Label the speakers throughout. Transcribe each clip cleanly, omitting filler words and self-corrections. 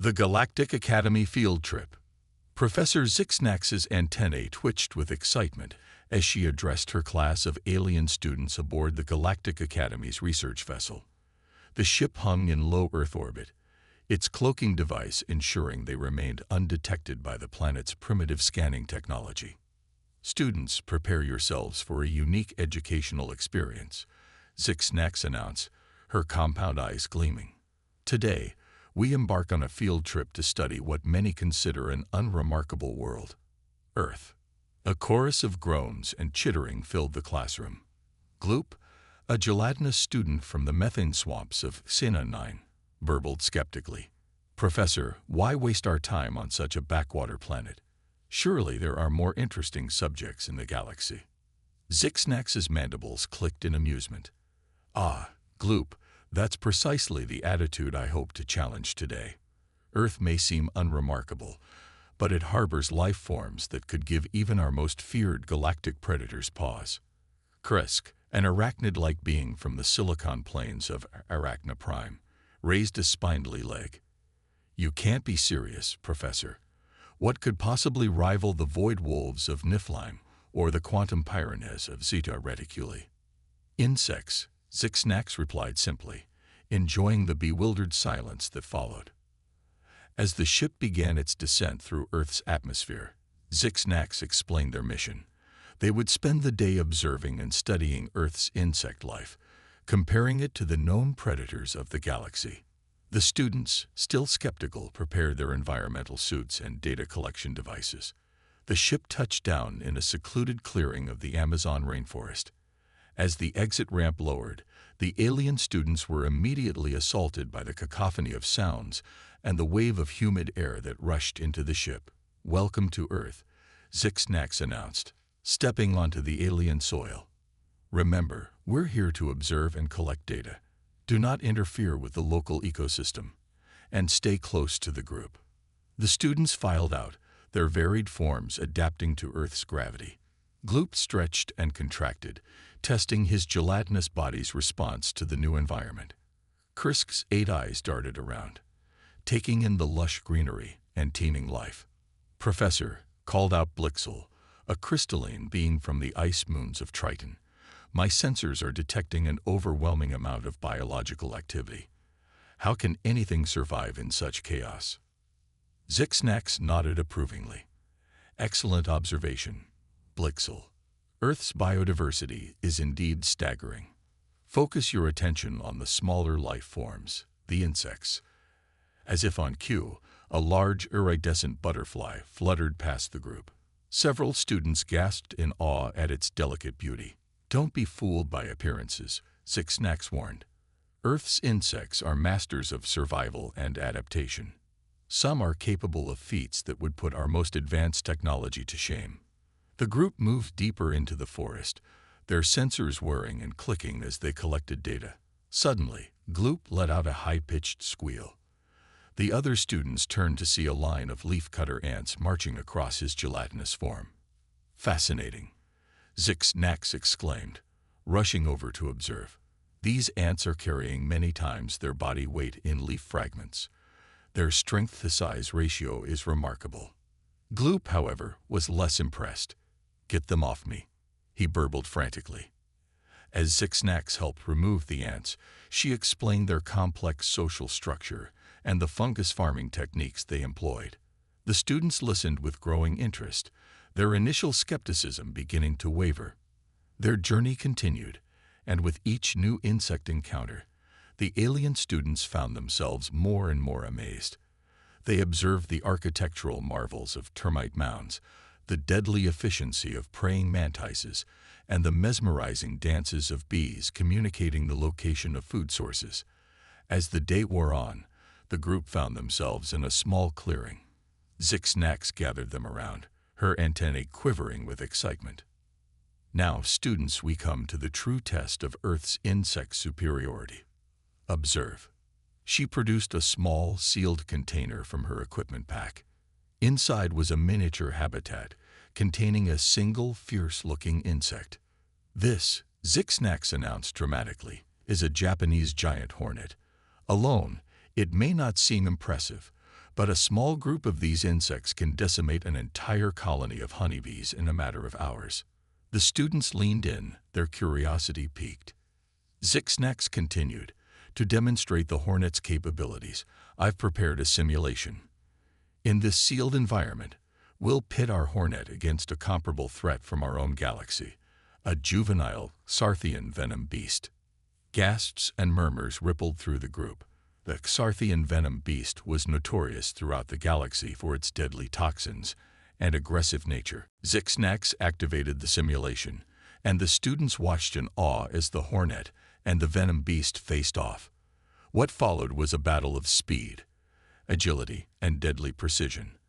Speaker 1: The Galactic Academy Field Trip. Professor Zixnax's antennae twitched with excitement as she addressed her class of alien students aboard the Galactic Academy's research vessel. The ship hung in low Earth orbit, its cloaking device ensuring they remained undetected by the planet's primitive scanning technology. "Students, prepare yourselves for a unique educational experience," Zixnax announced, her compound eyes gleaming. "Today, we embark on a field trip to study what many consider an unremarkable world, Earth." A chorus of groans and chittering filled the classroom. Gloop, a gelatinous student from the methane swamps of Sina 9, burbled skeptically. "Professor, why waste our time on such a backwater planet? Surely there are more interesting subjects in the galaxy." Zixnax's mandibles clicked in amusement. "Ah, Gloop, that's precisely the attitude I hope to challenge today. Earth may seem unremarkable, but it harbors life forms that could give even our most feared galactic predators pause." Krisk, an arachnid-like being from the Silicon Plains of Arachna Prime, raised a spindly leg. "You can't be serious, Professor. What could possibly rival the void wolves of Niflheim or the quantum pyrones of Zeta Reticuli?" "Insects," Zixnax replied simply, enjoying the bewildered silence that followed. As the ship began its descent through Earth's atmosphere, Zixnax explained their mission. They would spend the day observing and studying Earth's insect life, comparing it to the known predators of the galaxy. The students, still skeptical, prepared their environmental suits and data collection devices. The ship touched down in a secluded clearing of the Amazon rainforest. As the exit ramp lowered, the alien students were immediately assaulted by the cacophony of sounds and the wave of humid air that rushed into the ship. "Welcome to Earth," Zixnax announced, stepping onto the alien soil. "Remember, we're here to observe and collect data. Do not interfere with the local ecosystem, and stay close to the group." The students filed out, their varied forms adapting to Earth's gravity. Gloop stretched and contracted, testing his gelatinous body's response to the new environment. Krisk's 8 eyes darted around, taking in the lush greenery and teeming life. "Professor," called out Blixel, a crystalline being from the ice moons of Triton, "my sensors are detecting an overwhelming amount of biological activity. How can anything survive in such chaos?" Zixnax nodded approvingly. "Excellent observation, Blixel. Earth's biodiversity is indeed staggering. Focus your attention on the smaller life forms, the insects." As if on cue, a large iridescent butterfly fluttered past the group. Several students gasped in awe at its delicate beauty. "Don't be fooled by appearances," Zixnax warned. "Earth's insects are masters of survival and adaptation. Some are capable of feats that would put our most advanced technology to shame." The group moved deeper into the forest, their sensors whirring and clicking as they collected data. Suddenly, Gloop let out a high-pitched squeal. The other students turned to see a line of leafcutter ants marching across his gelatinous form. "Fascinating," Zixnax exclaimed, rushing over to observe. "These ants are carrying many times their body weight in leaf fragments. Their strength-to-size ratio is remarkable." Gloop, however, was less impressed. "Get them off me," he burbled frantically. As Zixnax helped remove the ants, she explained their complex social structure and the fungus farming techniques they employed. The students listened with growing interest, their initial skepticism beginning to waver. Their journey continued, and with each new insect encounter, the alien students found themselves more and more amazed. They observed the architectural marvels of termite mounds, the deadly efficiency of praying mantises, and the mesmerizing dances of bees communicating the location of food sources. As the day wore on, the group found themselves in a small clearing. Zixnax gathered them around, her antennae quivering with excitement. "Now, students, we come to the true test of Earth's insect superiority. Observe." She produced a small, sealed container from her equipment pack. Inside was a miniature habitat containing a single fierce-looking insect. "This," Zixnax announced dramatically, "is a Japanese giant hornet. Alone, it may not seem impressive, But a small group of these insects can decimate an entire colony of honeybees in a matter of hours. The students leaned in, their curiosity piqued. Zixnax continued, "To demonstrate the hornet's capabilities, I've prepared a simulation. In this sealed environment, we'll pit our hornet against a comparable threat from our own galaxy, a juvenile Xarthian venom beast." Gasps and murmurs rippled through the group. The Xarthian venom beast was notorious throughout the galaxy for its deadly toxins and aggressive nature. Zixnax activated the simulation, and the students watched in awe as the hornet and the venom beast faced off. What followed was a battle of speed, agility, and deadly precision.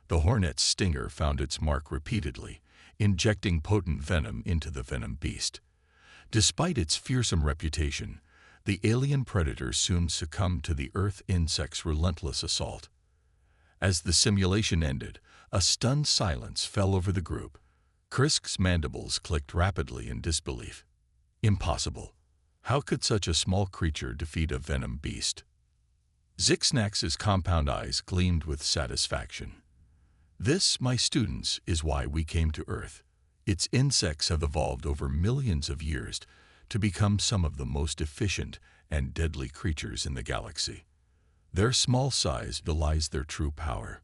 Speaker 1: The hornet's stinger found its mark repeatedly, injecting potent venom into the venom beast. Despite its fearsome reputation, the alien predator soon succumbed to the Earth insect's relentless assault. As the simulation ended, a stunned silence fell over the group. Krisk's mandibles clicked rapidly in disbelief. Impossible. How could such a small creature defeat a venom beast? Zixnax's compound eyes gleamed with satisfaction. "This, my students, is why we came to Earth. Its insects have evolved over millions of years to become some of the most efficient and deadly creatures in the galaxy. Their small size belies their true power."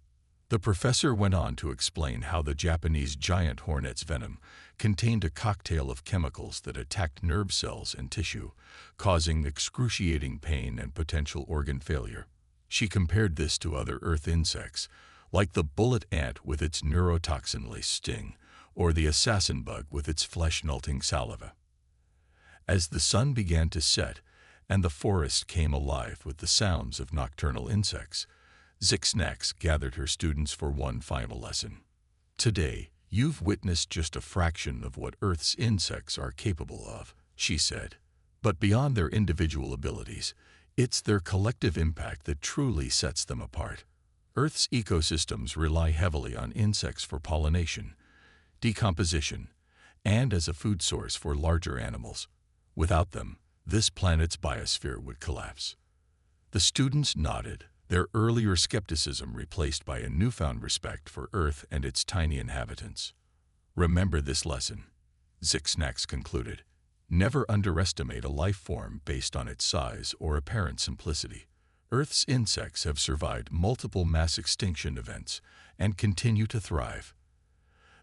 Speaker 1: The professor went on to explain how the Japanese giant hornet's venom contained a cocktail of chemicals that attacked nerve cells and tissue, causing excruciating pain and potential organ failure. She compared this to other Earth insects, like the bullet ant with its neurotoxin-laced sting, or the assassin bug with its flesh-melting saliva. As the sun began to set and the forest came alive with the sounds of nocturnal insects, Zixnax gathered her students for one final lesson. "Today, you've witnessed just a fraction of what Earth's insects are capable of," she said. "But beyond their individual abilities, it's their collective impact that truly sets them apart. Earth's ecosystems rely heavily on insects for pollination, decomposition, and as a food source for larger animals. Without them, this planet's biosphere would collapse." The students nodded, their earlier skepticism replaced by a newfound respect for Earth and its tiny inhabitants. "Remember this lesson," Zixnax concluded. "Never underestimate a life form based on its size or apparent simplicity. Earth's insects have survived multiple mass extinction events and continue to thrive.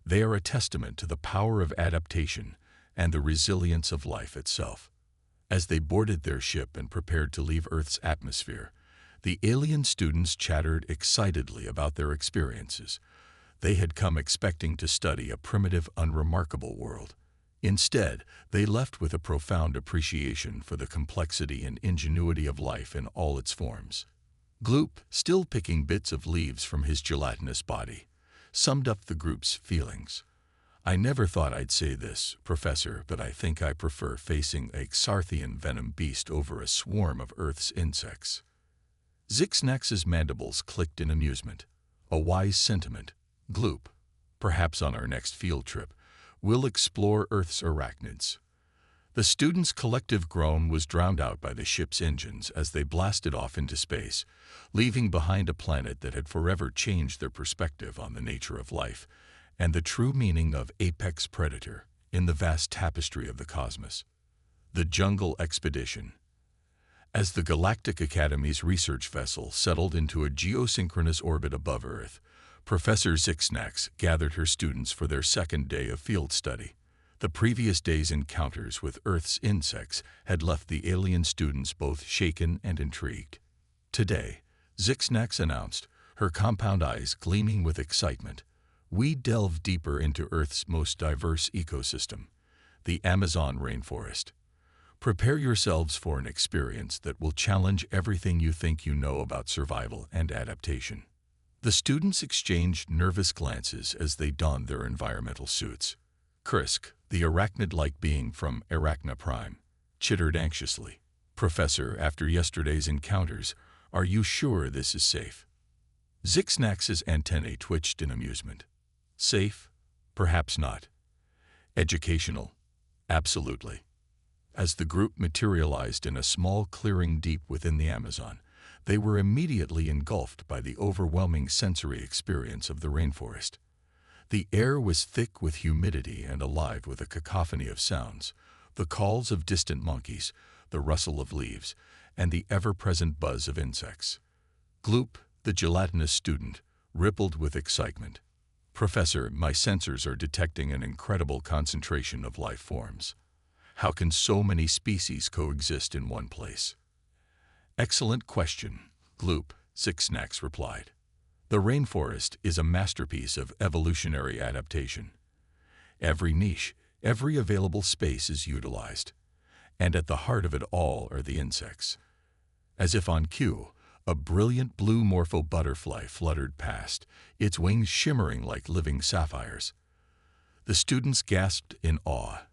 Speaker 1: They are a testament to the power of adaptation and the resilience of life itself." As they boarded their ship and prepared to leave Earth's atmosphere, the alien students chattered excitedly about their experiences. They had come expecting to study a primitive, unremarkable world. Instead, they left with a profound appreciation for the complexity and ingenuity of life in all its forms. Gloop, still picking bits of leaves from his gelatinous body, summed up the group's feelings. "I never thought I'd say this, Professor, but I think I prefer facing a Xarthian venom beast over a swarm of Earth's insects." Zixnax's mandibles clicked in amusement. "A wise sentiment, Gloop. Perhaps on our next field trip, we'll explore Earth's arachnids." The students' collective groan was drowned out by the ship's engines as they blasted off into space, leaving behind a planet that had forever changed their perspective on the nature of life and the true meaning of apex predator in the vast tapestry of the cosmos. The Jungle Expedition. As the Galactic Academy's research vessel settled into a geosynchronous orbit above Earth, Professor Zixnax gathered her students for their second day of field study. The previous day's encounters with Earth's insects had left the alien students both shaken and intrigued. Today, Zixnax announced, her compound eyes gleaming with excitement, "We delve deeper into Earth's most diverse ecosystem, the Amazon rainforest. Prepare yourselves for an experience that will challenge everything you think you know about survival and adaptation." The students exchanged nervous glances as they donned their environmental suits. Krisk, the arachnid-like being from Arachna Prime, chittered anxiously. "Professor, after yesterday's encounters, are you sure this is safe?" Zixnax's antennae twitched in amusement. "Safe? Perhaps not. Educational? Absolutely." As the group materialized in a small clearing deep within the Amazon, They were immediately engulfed by the overwhelming sensory experience of the rainforest. The air was thick with humidity and alive with a cacophony of sounds, the calls of distant monkeys, the rustle of leaves, and the ever-present buzz of insects. Gloop, the gelatinous student, rippled with excitement. "Professor, my sensors are detecting an incredible concentration of life forms. How can so many species coexist in one place?" "Excellent question," Gloop, Six-Snacks replied. "The rainforest is a masterpiece of evolutionary adaptation. Every niche, every available space is utilized, and at the heart of it all are the insects." As if on cue, a brilliant blue morpho butterfly fluttered past, its wings shimmering like living sapphires. The students gasped in awe,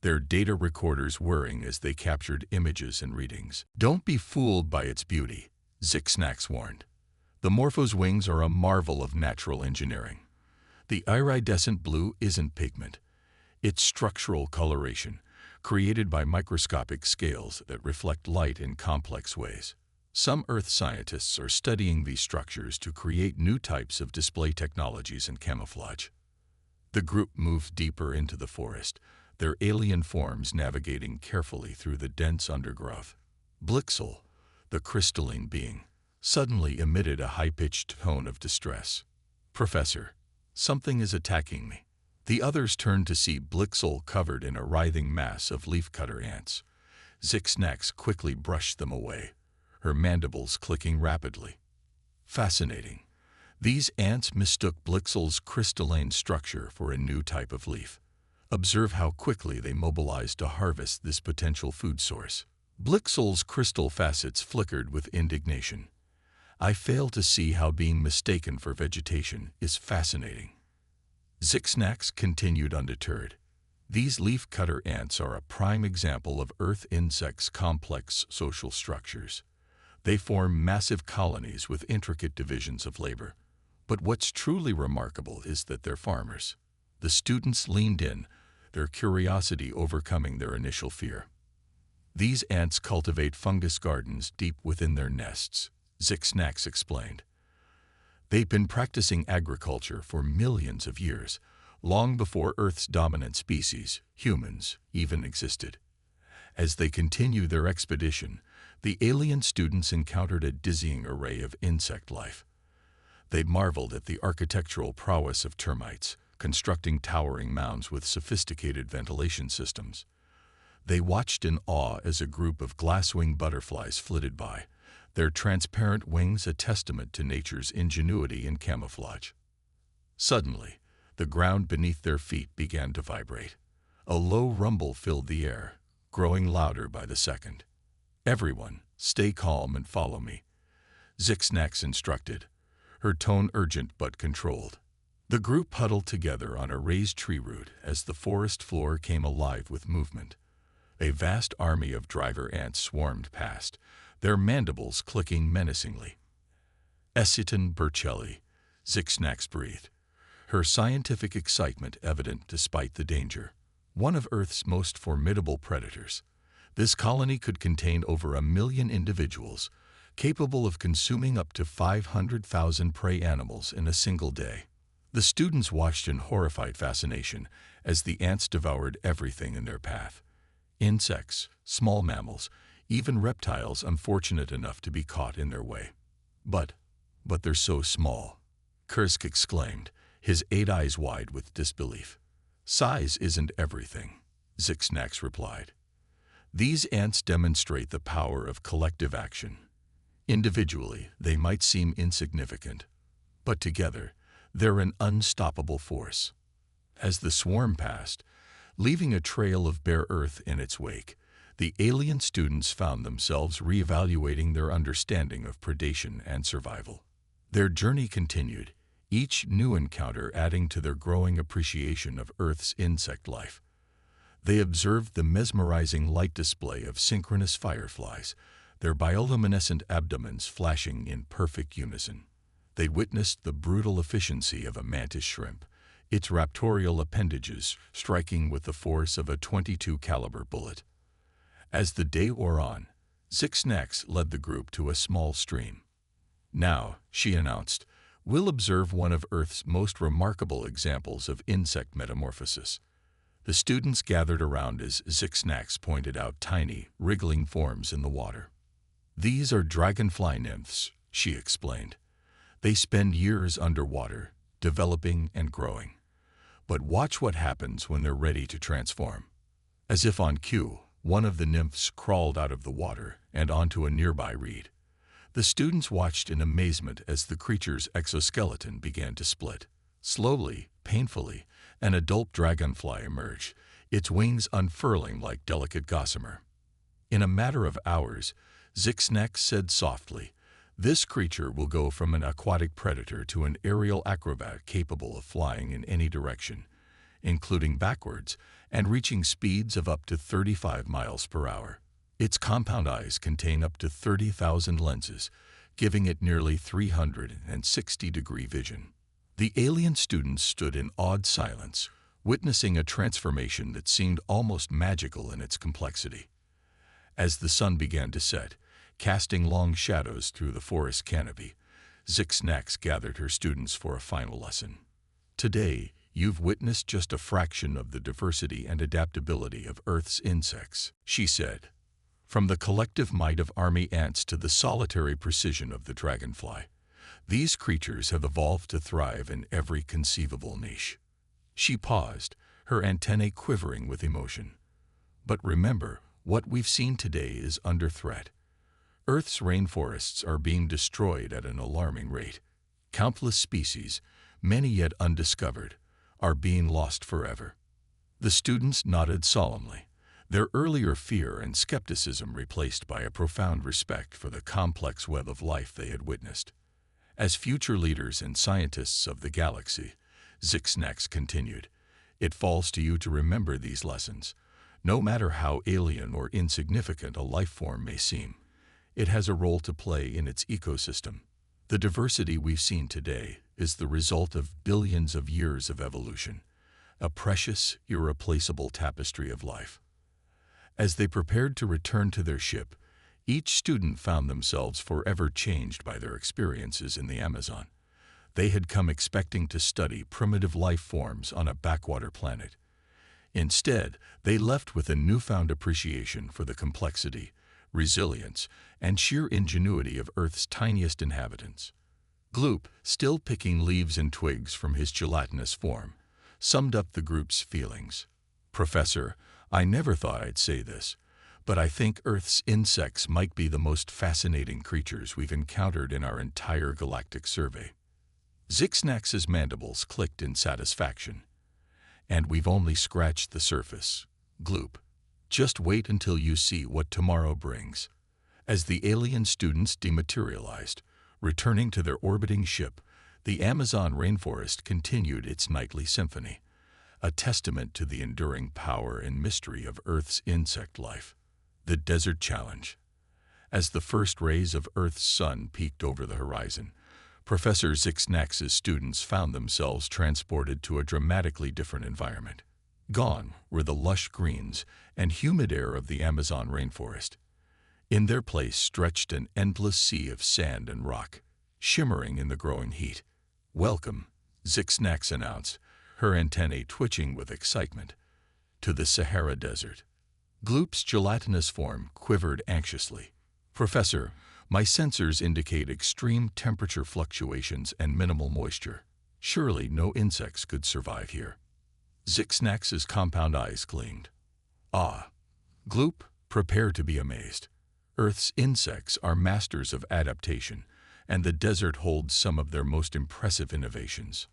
Speaker 1: their data recorders whirring as they captured images and readings. "Don't be fooled by its beauty," Six-Snacks warned. "The morpho's wings are a marvel of natural engineering. The iridescent blue isn't pigment. It's structural coloration, created by microscopic scales that reflect light in complex ways. Some Earth scientists are studying these structures to create new types of display technologies and camouflage." The group moved deeper into the forest, their alien forms navigating carefully through the dense undergrowth. Blixel, the crystalline being, suddenly emitted a high-pitched tone of distress. "Professor, something is attacking me." The others turned to see Blixel covered in a writhing mass of leafcutter ants. Six-Snacks quickly brushed them away, her mandibles clicking rapidly. "Fascinating. These ants mistook Blixel's crystalline structure for a new type of leaf. Observe how quickly they mobilized to harvest this potential food source." Blixel's crystal facets flickered with indignation. "I fail to see how being mistaken for vegetation is fascinating." Six-Snacks continued undeterred. "These leaf-cutter ants are a prime example of Earth insects' complex social structures. They form massive colonies with intricate divisions of labor. But what's truly remarkable is that they're farmers." The students leaned in, their curiosity overcoming their initial fear. "These ants cultivate fungus gardens deep within their nests," Six-Snacks explained. "They've been practicing agriculture for millions of years, long before Earth's dominant species, humans, even existed." As they continued their expedition, the alien students encountered a dizzying array of insect life. They marveled at the architectural prowess of termites, constructing towering mounds with sophisticated ventilation systems. They watched in awe as a group of glass-winged butterflies flitted by, their transparent wings a testament to nature's ingenuity in camouflage. Suddenly, the ground beneath their feet began to vibrate. A low rumble filled the air, growing louder by the second. "Everyone, stay calm and follow me," Six-Snacks instructed, her tone urgent but controlled. The group huddled together on a raised tree root as the forest floor came alive with movement. A vast army of driver ants swarmed past, their mandibles clicking menacingly. "Essiton Burchelli," Six-Snacks breathed, her scientific excitement evident despite the danger. "One of Earth's most formidable predators. This colony could contain over 1 million individuals, capable of consuming up to 500,000 prey animals in a single day." The students watched in horrified fascination as the ants devoured everything in their path. Insects, small mammals, even reptiles unfortunate enough to be caught in their way. But they're so small," Kursk exclaimed, his 8 eyes wide with disbelief. "Size isn't everything," Six-Snacks replied. "These ants demonstrate the power of collective action. Individually, they might seem insignificant, but together, they're an unstoppable force." As the swarm passed, leaving a trail of bare earth in its wake, the alien students found themselves reevaluating their understanding of predation and survival. Their journey continued, each new encounter adding to their growing appreciation of Earth's insect life. They observed the mesmerizing light display of synchronous fireflies, their bioluminescent abdomens flashing in perfect unison. They witnessed the brutal efficiency of a mantis shrimp, its raptorial appendages striking with the force of a .22 caliber bullet. As the day wore on, Zixnax led the group to a small stream. "Now," she announced, "we'll observe one of Earth's most remarkable examples of insect metamorphosis." The students gathered around as Zixnax pointed out tiny, wriggling forms in the water. "These are dragonfly nymphs," she explained. "They spend years underwater, developing and growing. But watch what happens when they're ready to transform." As if on cue, one of the nymphs crawled out of the water and onto a nearby reed. The students watched in amazement as the creature's exoskeleton began to split. Slowly, painfully, an adult dragonfly emerged, its wings unfurling like delicate gossamer. In a matter of hours, Zixnax said softly, "This creature will go from an aquatic predator to an aerial acrobat capable of flying in any direction, including backwards, and reaching speeds of up to 35 miles per hour. Its compound eyes contain up to 30,000 lenses, giving it nearly 360-degree vision." The alien students stood in awed silence, witnessing a transformation that seemed almost magical in its complexity. As the sun began to set, casting long shadows through the forest canopy, Zixnax gathered her students for a final lesson. "Today, you've witnessed just a fraction of the diversity and adaptability of Earth's insects," she said. "From the collective might of army ants to the solitary precision of the dragonfly, these creatures have evolved to thrive in every conceivable niche." She paused, her antennae quivering with emotion. "But remember, what we've seen today is under threat. Earth's rainforests are being destroyed at an alarming rate. Countless species, many yet undiscovered, are being lost forever." The students nodded solemnly, their earlier fear and skepticism replaced by a profound respect for the complex web of life they had witnessed. "As future leaders and scientists of the galaxy," Zixnax continued, "it falls to you to remember these lessons. No matter how alien or insignificant a life form may seem, it has a role to play in its ecosystem. The diversity we've seen today is the result of billions of years of evolution, a precious, irreplaceable tapestry of life." As they prepared to return to their ship, each student found themselves forever changed by their experiences in the Amazon. They had come expecting to study primitive life forms on a backwater planet. Instead, they left with a newfound appreciation for the complexity, resilience, and sheer ingenuity of Earth's tiniest inhabitants. Gloop, still picking leaves and twigs from his gelatinous form, summed up the group's feelings. "Professor, I never thought I'd say this, but I think Earth's insects might be the most fascinating creatures we've encountered in our entire galactic survey." Zixnax's mandibles clicked in satisfaction. "And we've only scratched the surface, Gloop. Just wait until you see what tomorrow brings." As the alien students dematerialized, returning to their orbiting ship, the Amazon rainforest continued its nightly symphony, a testament to the enduring power and mystery of Earth's insect life. The Desert Challenge. As the first rays of Earth's sun peeked over the horizon, Professor Zixnax's students found themselves transported to a dramatically different environment. Gone were the lush greens and humid air of the Amazon rainforest. In their place stretched an endless sea of sand and rock, shimmering in the growing heat. "Welcome," Zixnax announced, her antennae twitching with excitement, "to the Sahara Desert." Gloop's gelatinous form quivered anxiously. "Professor, my sensors indicate extreme temperature fluctuations and minimal moisture. Surely no insects could survive here." Zixnax's compound eyes gleamed. "Ah." Gloop, prepare to be amazed. Earth's insects are masters of adaptation, and the desert holds some of their most impressive innovations.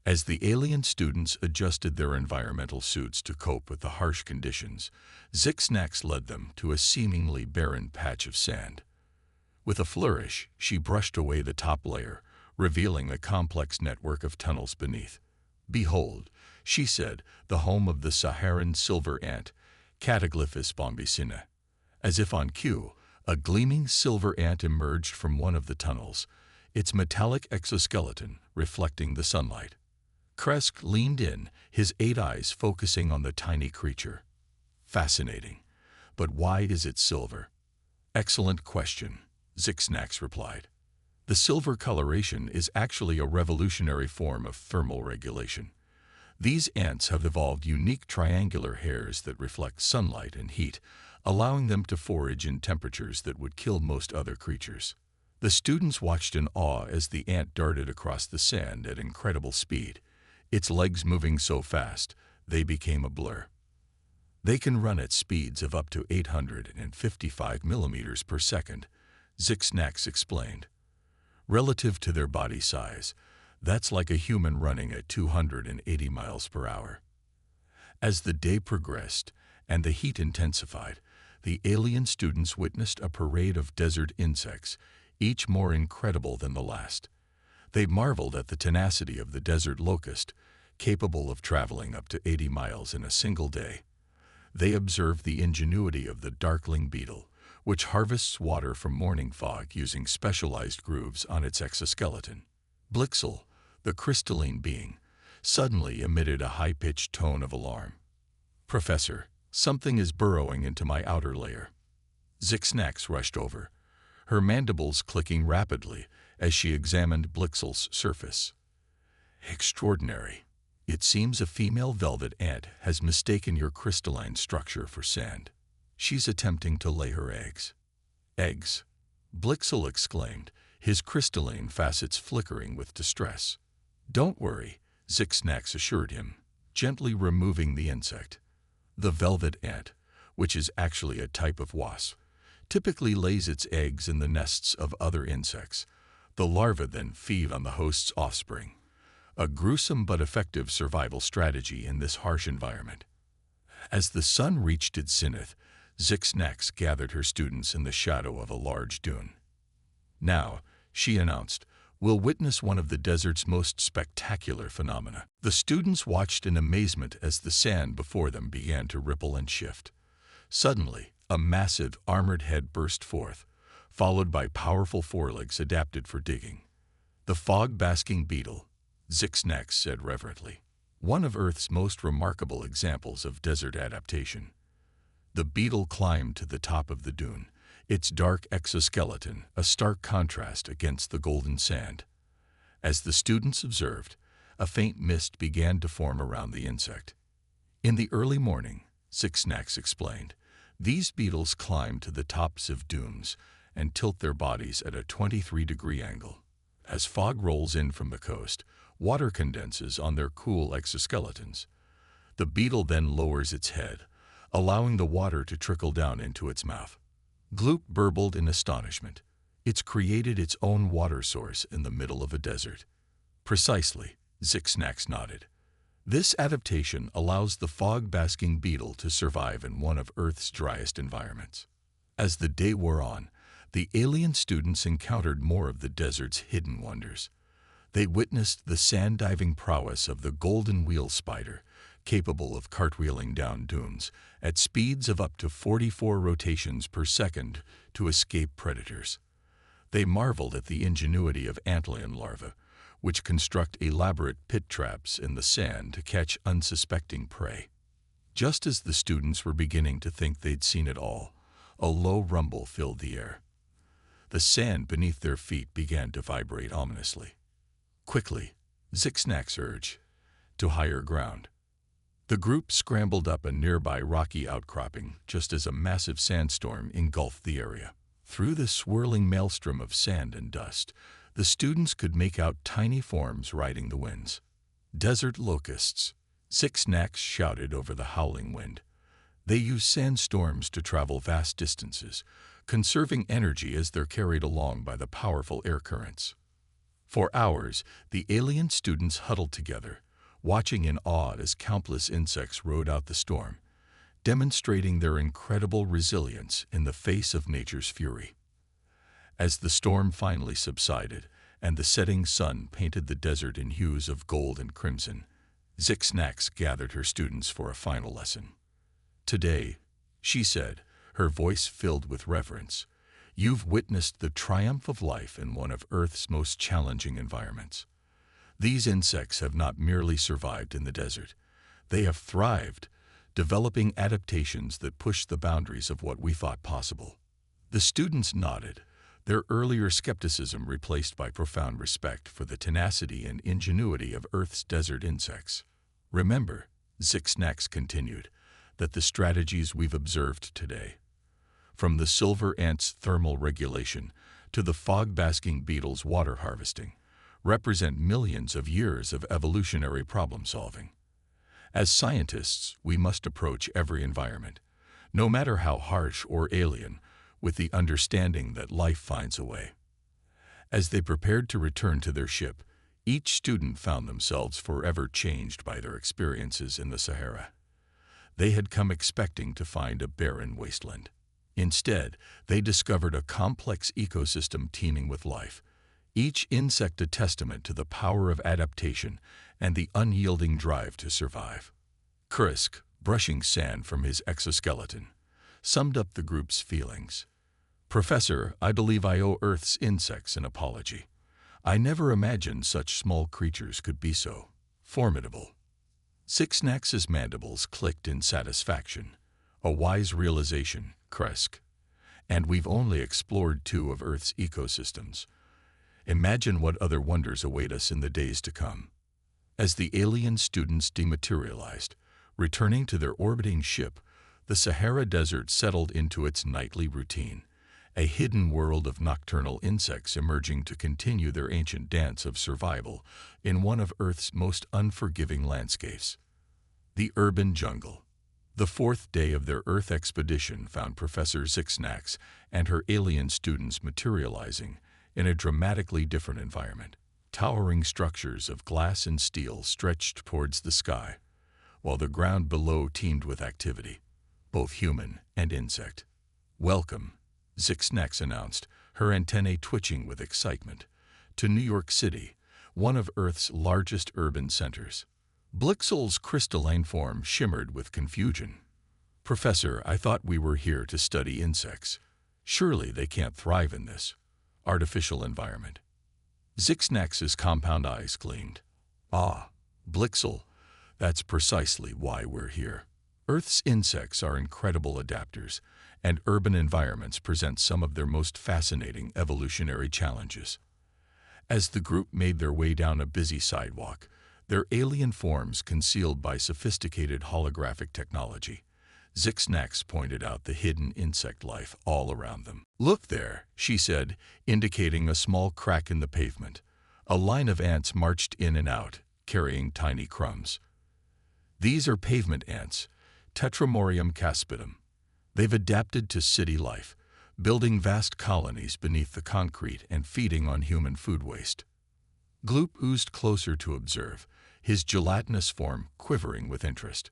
Speaker 1: As the alien students adjusted their environmental suits to cope with the harsh conditions, Zixnax led them to a seemingly barren patch of sand. With a flourish, she brushed away the top layer, revealing the complex network of tunnels beneath. "Behold," she said, "the home of the Saharan silver ant, Cataglyphis bombicina." As if on cue, a gleaming silver ant emerged from one of the tunnels, its metallic exoskeleton reflecting the sunlight. Kresk leaned in, his 8 eyes focusing on the tiny creature. "Fascinating. But why is it silver?" Excellent question, Zixnax replied. The silver coloration is actually a revolutionary form of thermal regulation. These ants have evolved unique triangular hairs that reflect sunlight and heat, allowing them to forage in temperatures that would kill most other creatures. The students watched in awe as the ant darted across the sand at incredible speed, its legs moving so fast they became a blur. They can run at speeds of up to 855 millimeters per second, Zixnax explained. Relative to their body size, that's like a human running at 280 miles per hour. As the day progressed and the heat intensified, the alien students witnessed a parade of desert insects, each more incredible than the last. They marveled at the tenacity of the desert locust, capable of traveling up to 80 miles in a single day. They observed the ingenuity of the darkling beetle, which harvests water from morning fog using specialized grooves on its exoskeleton. Blixel, the crystalline being, suddenly emitted a high-pitched tone of alarm. "Professor, something is burrowing into my outer layer." Zixnax rushed over, her mandibles clicking rapidly as she examined Blixel's surface. "Extraordinary. It seems a female velvet ant has mistaken your crystalline structure for sand. She's attempting to lay her eggs." "Eggs?" Blixel exclaimed, his crystalline facets flickering with distress. "Don't worry," Zixnax assured him, gently removing the insect. "The velvet ant, which is actually a type of wasp, typically lays its eggs in the nests of other insects. The larvae then feed on the host's offspring. A gruesome but effective survival strategy in this harsh environment." As the sun reached its zenith, Zixnax gathered her students in the shadow of a large dune. "Now," she announced, "we'll witness one of the desert's most spectacular phenomena." The students watched in amazement as the sand before them began to ripple and shift. Suddenly, a massive, armored head burst forth, followed by powerful forelegs adapted for digging. "The fog-basking beetle," Zixnax said reverently, "one of Earth's most remarkable examples of desert adaptation." The beetle climbed to the top of the dune, its dark exoskeleton a stark contrast against the golden sand. As the students observed, a faint mist began to form around the insect. "In the early morning," Zixnax explained, "these beetles climb to the tops of dunes and tilt their bodies at a 23-degree angle. As fog rolls in from the coast, water condenses on their cool exoskeletons. The beetle then lowers its head, allowing the water to trickle down into its mouth." Gloop burbled in astonishment. "It's created its own water source in the middle of a desert." "Precisely," Zixnax nodded. "This adaptation allows the fog-basking beetle to survive in one of Earth's driest environments." As the day wore on, the alien students encountered more of the desert's hidden wonders. They witnessed the sand-diving prowess of the golden wheel spider, capable of cartwheeling down dunes at speeds of up to 44 rotations per second to escape predators. They marveled at the ingenuity of antlion larvae, which construct elaborate pit traps in the sand to catch unsuspecting prey. Just as the students were beginning to think they'd seen it all, a low rumble filled the air. The sand beneath their feet began to vibrate ominously. "Quickly," Zixnax urged, "to higher ground." The group scrambled up a nearby rocky outcropping just as a massive sandstorm engulfed the area. Through the swirling maelstrom of sand and dust, the students could make out tiny forms riding the winds. "Desert locusts," Zixnax shouted over the howling wind. "They use sandstorms to travel vast distances, conserving energy as they're carried along by the powerful air currents." For hours, the alien students huddled together, watching in awe as countless insects rode out the storm, demonstrating their incredible resilience in the face of nature's fury. As the storm finally subsided and the setting sun painted the desert in hues of gold and crimson, Zixnax gathered her students for a final lesson. "Today," she said, her voice filled with reverence, "you've witnessed the triumph of life in one of Earth's most challenging environments. These insects have not merely survived in the desert. They have thrived, developing adaptations that push the boundaries of what we thought possible. The students nodded, their earlier skepticism replaced by profound respect for the tenacity and ingenuity of Earth's desert insects. Remember, Zixnax continued, that the strategies we've observed today, from the silver ant's thermal regulation to the fog-basking beetle's water harvesting, represent millions of years of evolutionary problem-solving. As scientists, we must approach every environment, no matter how harsh or alien, with the understanding that life finds a way. As they prepared to return to their ship, each student found themselves forever changed by their experiences in the Sahara. They had come expecting to find a barren wasteland. Instead, they discovered a complex ecosystem teeming with life, each insect a testament to the power of adaptation and the unyielding drive to survive. Krisk, brushing sand from his exoskeleton, summed up the group's feelings. "Professor, I believe I owe Earth's insects an apology. I never imagined such small creatures could be so formidable." Zixnax's mandibles clicked in satisfaction. "A wise realization, Krisk. And we've only explored 2 of Earth's ecosystems. Imagine what other wonders await us in the days to come." As the alien students dematerialized, returning to their orbiting ship, the Sahara Desert settled into its nightly routine, a hidden world of nocturnal insects emerging to continue their ancient dance of survival in one of Earth's most unforgiving landscapes. The urban jungle. The 4th day of their Earth expedition found Professor Zixnax and her alien students materializing in a dramatically different environment. Towering structures of glass and steel stretched towards the sky, while the ground below teemed with activity, both human and insect. "Welcome," Zixnax announced, her antennae twitching with excitement, "to New York City, one of Earth's largest urban centers." Blixel's crystalline form shimmered with confusion. "Professor, I thought we were here to study insects. Surely they can't thrive in this artificial environment." Zixnax's compound eyes gleamed. "Ah, Blixel, that's precisely why we're here. Earth's insects are incredible adapters, and urban environments present some of their most fascinating evolutionary challenges." As the group made their way down a busy sidewalk, their alien forms concealed by sophisticated holographic technology, Zixnax pointed out the hidden insect life all around them. "Look there," she said, indicating a small crack in the pavement. A line of ants marched in and out, carrying tiny crumbs. "These are pavement ants, Tetramorium caspidum. They've adapted to city life, building vast colonies beneath the concrete and feeding on human food waste." Gloop oozed closer to observe, his gelatinous form quivering with interest.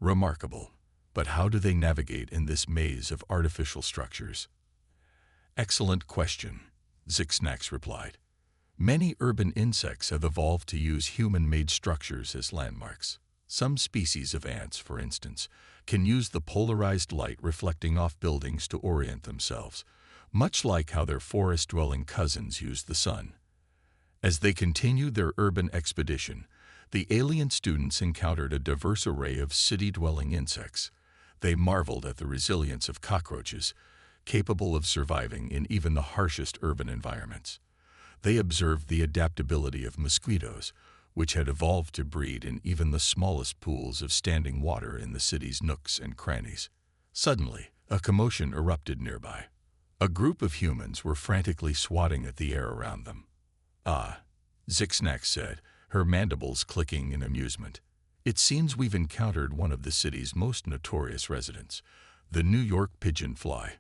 Speaker 1: "Remarkable. But how do they navigate in this maze of artificial structures?" "Excellent question," Zixnax replied. "Many urban insects have evolved to use human-made structures as landmarks. Some species of ants, for instance, can use the polarized light reflecting off buildings to orient themselves, much like how their forest-dwelling cousins use the sun." As they continued their urban expedition, the alien students encountered a diverse array of city-dwelling insects. They marveled at the resilience of cockroaches, capable of surviving in even the harshest urban environments. They observed the adaptability of mosquitoes, which had evolved to breed in even the smallest pools of standing water in the city's nooks and crannies. Suddenly, a commotion erupted nearby. A group of humans were frantically swatting at the air around them. "Ah," Zixnax said, her mandibles clicking in amusement. "It seems we've encountered one of the city's most notorious residents, the New York pigeonfly."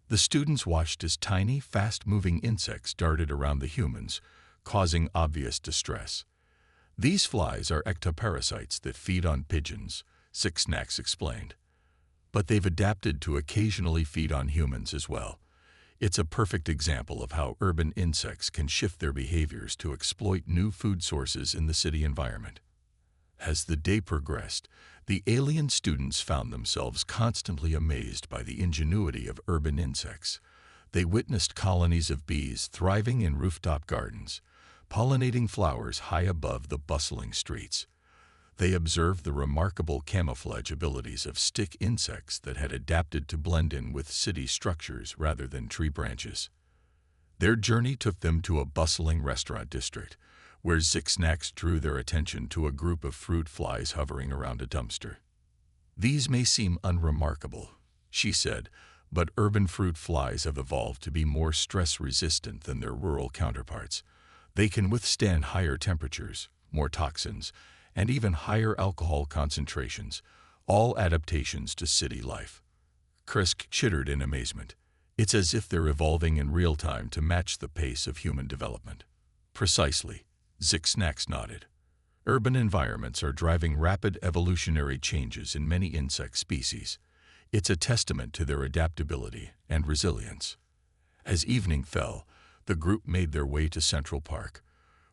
Speaker 1: The students watched as tiny, fast-moving insects darted around the humans, causing obvious distress. "These flies are ectoparasites that feed on pigeons," Zixnax explained. "But they've adapted to occasionally feed on humans as well. It's a perfect example of how urban insects can shift their behaviors to exploit new food sources in the city environment." As the day progressed, the alien students found themselves constantly amazed by the ingenuity of urban insects. They witnessed colonies of bees thriving in rooftop gardens, pollinating flowers high above the bustling streets. They observed the remarkable camouflage abilities of stick insects that had adapted to blend in with city structures rather than tree branches. Their journey took them to a bustling restaurant district, where Zixnax drew their attention to a group of fruit flies hovering around a dumpster. "These may seem unremarkable," she said, "but urban fruit flies have evolved to be more stress-resistant than their rural counterparts. They can withstand higher temperatures, more toxins, and even higher alcohol concentrations, all adaptations to city life." Krisk chittered in amazement. "It's as if they're evolving in real time to match the pace of human development." "Precisely," Zixnax nodded. "Urban environments are driving rapid evolutionary changes in many insect species. It's a testament to their adaptability and resilience." As evening fell, the group made their way to Central Park,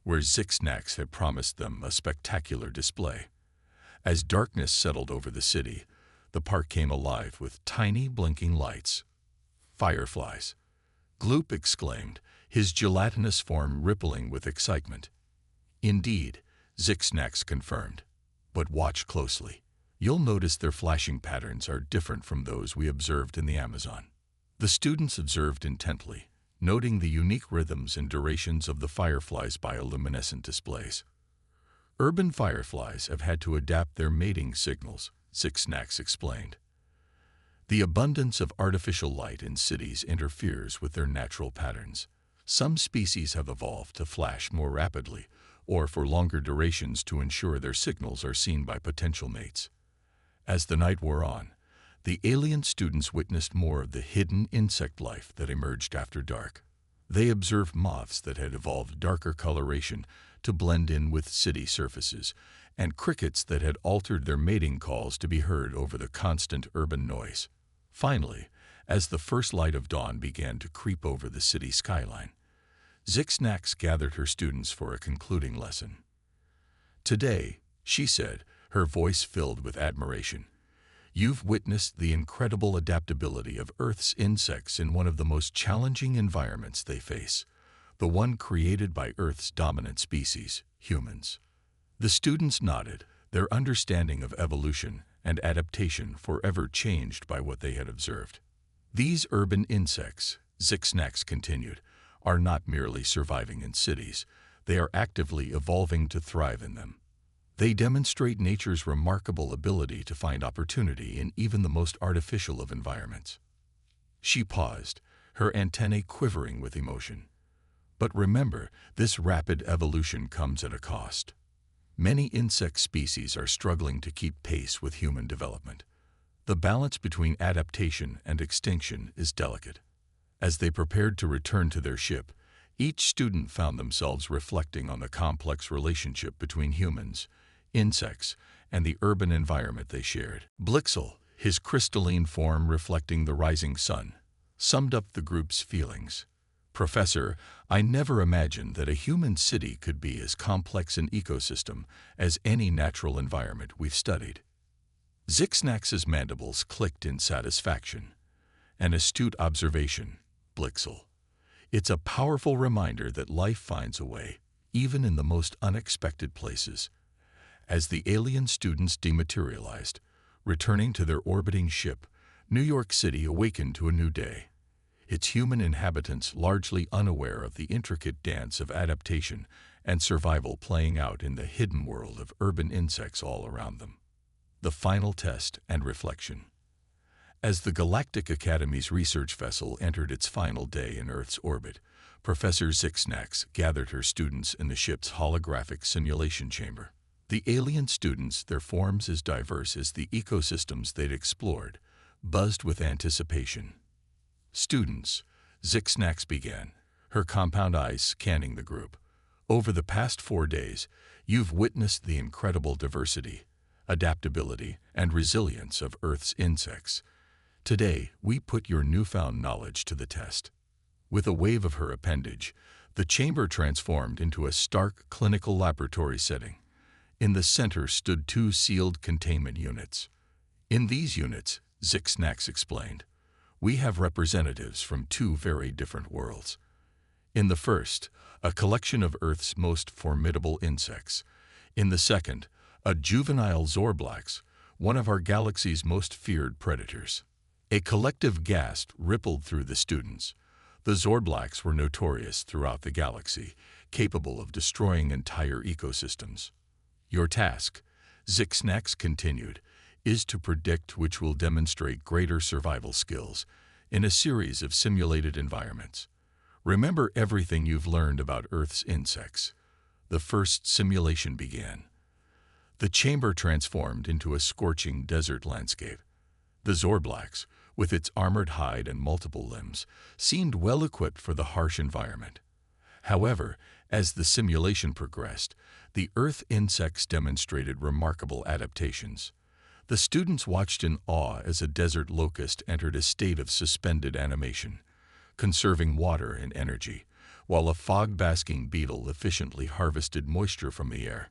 Speaker 1: where Zixnax had promised them a spectacular display. As darkness settled over the city, the park came alive with tiny blinking lights. "Fireflies!" Gloop exclaimed, his gelatinous form rippling with excitement. "Indeed," Zixnax confirmed. "But watch closely. You'll notice their flashing patterns are different from those we observed in the Amazon." The students observed intently, noting the unique rhythms and durations of the fireflies' bioluminescent displays. "Urban fireflies have had to adapt their mating signals," Zixnax explained. "The abundance of artificial light in cities interferes with their natural patterns. Some species have evolved to flash more rapidly or for longer durations to ensure their signals are seen by potential mates." As the night wore on, the alien students witnessed more of the hidden insect life that emerged after dark. They observed moths that had evolved darker coloration to blend in with city surfaces, and crickets that had altered their mating calls to be heard over the constant urban noise. Finally, as the first light of dawn began to creep over the city skyline, Zixnax gathered her students for a concluding lesson. "Today," she said, her voice filled with admiration, "you've witnessed the incredible adaptability of Earth's insects in one of the most challenging environments they face, the one created by Earth's dominant species, humans." The students nodded, their understanding of evolution and adaptation forever changed by what they had observed. "These urban insects," Zixnax continued, "are not merely surviving in cities, they are actively evolving to thrive in them. They demonstrate nature's remarkable ability to find opportunity in even the most artificial of environments." She paused, her antennae quivering with emotion. "But remember, this rapid evolution comes at a cost. Many insect species are struggling to keep pace with human development. The balance between adaptation and extinction is delicate." As they prepared to return to their ship, each student found themselves reflecting on the complex relationship between humans, insects, and the urban environment they shared. Blixel, his crystalline form reflecting the rising sun, summed up the group's feelings. "Professor, I never imagined that a human city could be as complex an ecosystem as any natural environment we've studied." Zixnax's mandibles clicked in satisfaction. "An astute observation, Blixel. It's a powerful reminder that life finds a way, even in the most unexpected places." As the alien students dematerialized, returning to their orbiting ship, New York City awakened to a new day. Its human inhabitants largely unaware of the intricate dance of adaptation and survival playing out in the hidden world of urban insects all around them. The final test and reflection. As the Galactic Academy's research vessel entered its final day in Earth's orbit, Professor Zixnax gathered her students in the ship's holographic simulation chamber. The alien students, their forms as diverse as the ecosystems they'd explored, buzzed with anticipation. "Students," Zixnax began, her compound eyes scanning the group, "over the past 4 days, you've witnessed the incredible diversity, adaptability, and resilience of Earth's insects. Today, we put your newfound knowledge to the test." With a wave of her appendage, the chamber transformed into a stark clinical laboratory setting. In the center stood 2 sealed containment units. "In these units," Zixnax explained, "we have representatives from 2 very different worlds. In the first, a collection of Earth's most formidable insects. In the second, a juvenile Zorblax, one of our galaxy's most feared predators. A collective gasp rippled through the students. The Zorblax were notorious throughout the galaxy, capable of destroying entire ecosystems. Your task, Zixnax continued, is to predict which will demonstrate greater survival skills in a series of simulated environments. Remember everything you've learned about Earth's insects. The first simulation began. The chamber transformed into a scorching desert landscape. The Zorblax, with its armored hide and multiple limbs, seemed well equipped for the harsh environment. However, as the simulation progressed, the Earth insects demonstrated remarkable adaptations. The students watched in awe as a desert locust entered a state of suspended animation, conserving water and energy, while a fog-basking beetle efficiently harvested moisture from the air.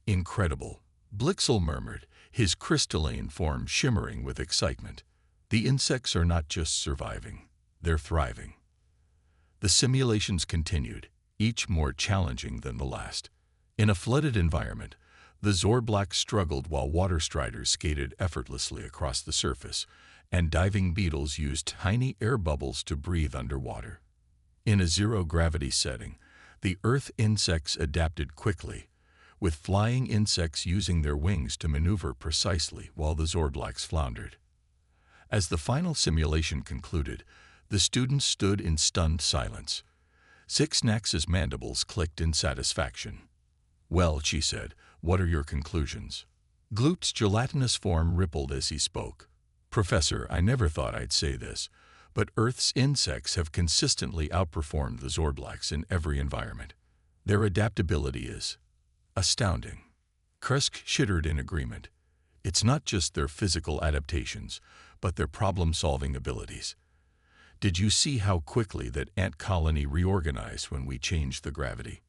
Speaker 1: Incredible, Blixel murmured, his crystalline form shimmering with excitement. The insects are not just surviving, they're thriving. The simulations continued, each more challenging than the last. In a flooded environment, the Zorblax struggled while water striders skated effortlessly across the surface, and diving beetles used tiny air bubbles to breathe underwater. In a zero-gravity setting, the Earth insects adapted quickly, with flying insects using their wings to maneuver precisely while the Zorblax floundered. As the final simulation concluded, the students stood in stunned silence. Zixnax's mandibles clicked in satisfaction. "Well," she said, "what are your conclusions?" Gloop's gelatinous form rippled as he spoke. "Professor, I never thought I'd say this, but Earth's insects have consistently outperformed the Zorblax in every environment. Their adaptability is astounding." Kresk shittered in agreement. It's not just their physical adaptations, but their problem-solving abilities. Did you see how quickly that ant colony reorganized when we changed the gravity?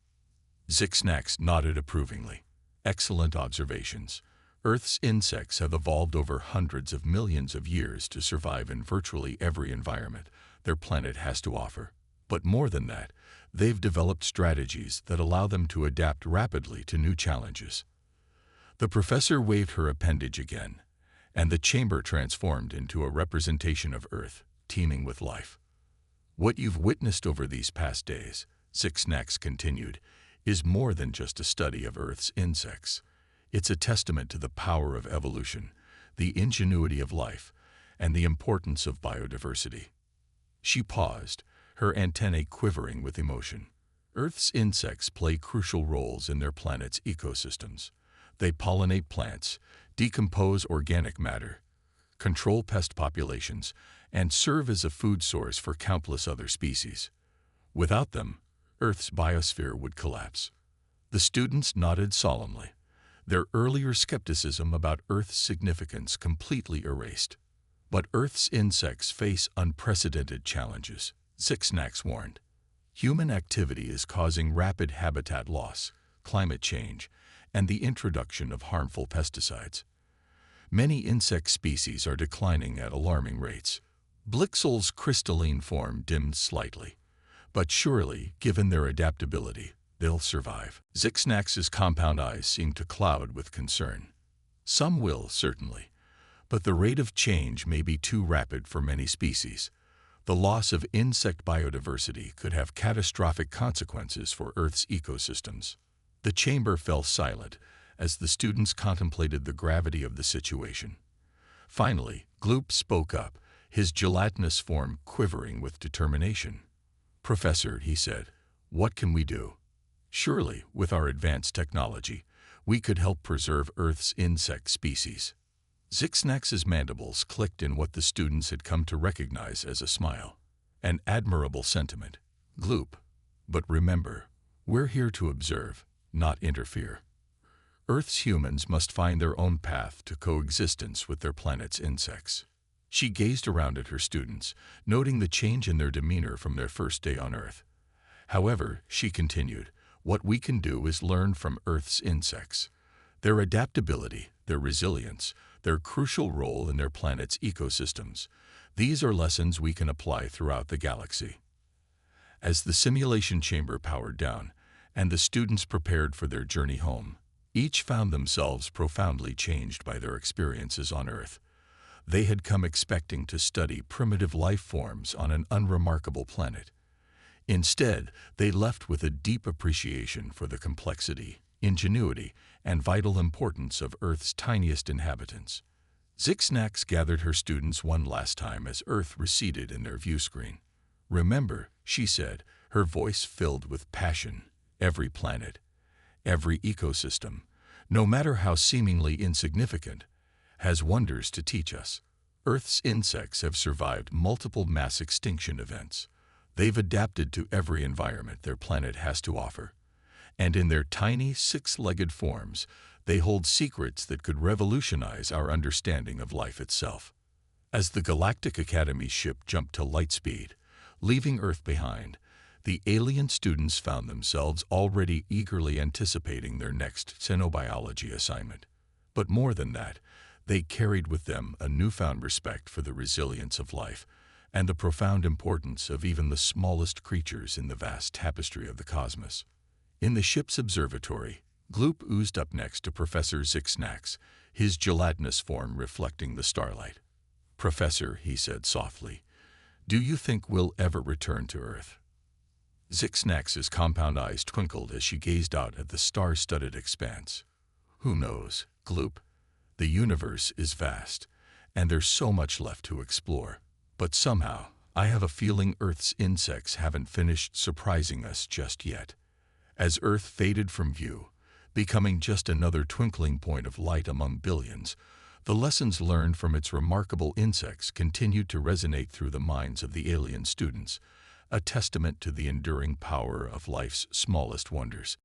Speaker 1: Zixnax nodded approvingly. Excellent observations. Earth's insects have evolved over hundreds of millions of years to survive in virtually every environment their planet has to offer. But more than that, they've developed strategies that allow them to adapt rapidly to new challenges. The professor waved her appendage again, and the chamber transformed into a representation of Earth, teeming with life. "What you've witnessed over these past days," Zixnax continued, "is more than just a study of Earth's insects. It's a testament to the power of evolution, the ingenuity of life, and the importance of biodiversity." She paused, her antennae quivering with emotion. Earth's insects play crucial roles in their planet's ecosystems. They pollinate plants, decompose organic matter, control pest populations, and serve as a food source for countless other species. Without them, Earth's biosphere would collapse. The students nodded solemnly, their earlier skepticism about Earth's significance completely erased. But Earth's insects face unprecedented challenges, Zixnax warned. Human activity is causing rapid habitat loss, climate change, and the introduction of harmful pesticides. Many insect species are declining at alarming rates. Blixel's crystalline form dimmed slightly, but surely, given their adaptability, they'll survive. Zixnax's compound eyes seemed to cloud with concern. Some will, certainly, but the rate of change may be too rapid for many species. The loss of insect biodiversity could have catastrophic consequences for Earth's ecosystems. The chamber fell silent as the students contemplated the gravity of the situation. Finally, Gloop spoke up, his gelatinous form quivering with determination. "Professor," he said, "what can we do? Surely, with our advanced technology, we could help preserve Earth's insect species." Zixnax's mandibles clicked in what the students had come to recognize as a smile. "An admirable sentiment, Gloop. But remember, we're here to observe, not interfere. Earth's humans must find their own path to coexistence with their planet's insects." She gazed around at her students, noting the change in their demeanor from their first day on Earth. "However," she continued, "what we can do is learn from Earth's insects. Their adaptability, their resilience, their crucial role in their planet's ecosystems. These are lessons we can apply throughout the galaxy." As the simulation chamber powered down, and the students prepared for their journey home, Each found themselves profoundly changed by their experiences on Earth. They had come expecting to study primitive life forms on an unremarkable planet. Instead, they left with a deep appreciation for the complexity, ingenuity, and vital importance of Earth's tiniest inhabitants. Zixnax gathered her students one last time as Earth receded in their view screen. "Remember," she said, her voice filled with passion, "every planet, every ecosystem, no matter how seemingly insignificant, has wonders to teach us. Earth's insects have survived multiple mass extinction events. They've adapted to every environment their planet has to offer. And in their tiny, six-legged forms, they hold secrets that could revolutionize our understanding of life itself." As the Galactic Academy ship jumped to light speed, leaving Earth behind, the alien students found themselves already eagerly anticipating their next xenobiology assignment. But more than that, they carried with them a newfound respect for the resilience of life and the profound importance of even the smallest creatures in the vast tapestry of the cosmos. In the ship's observatory, Gloop oozed up next to Professor Zixnax, his gelatinous form reflecting the starlight. "Professor," he said softly, "do you think we'll ever return to Earth?" Zixnax's compound eyes twinkled as she gazed out at the star-studded expanse. "Who knows, Gloop? The universe is vast, and there's so much left to explore. But somehow, I have a feeling Earth's insects haven't finished surprising us just yet." As Earth faded from view, becoming just another twinkling point of light among billions, the lessons learned from its remarkable insects continued to resonate through the minds of the alien students, a testament to the enduring power of life's smallest wonders.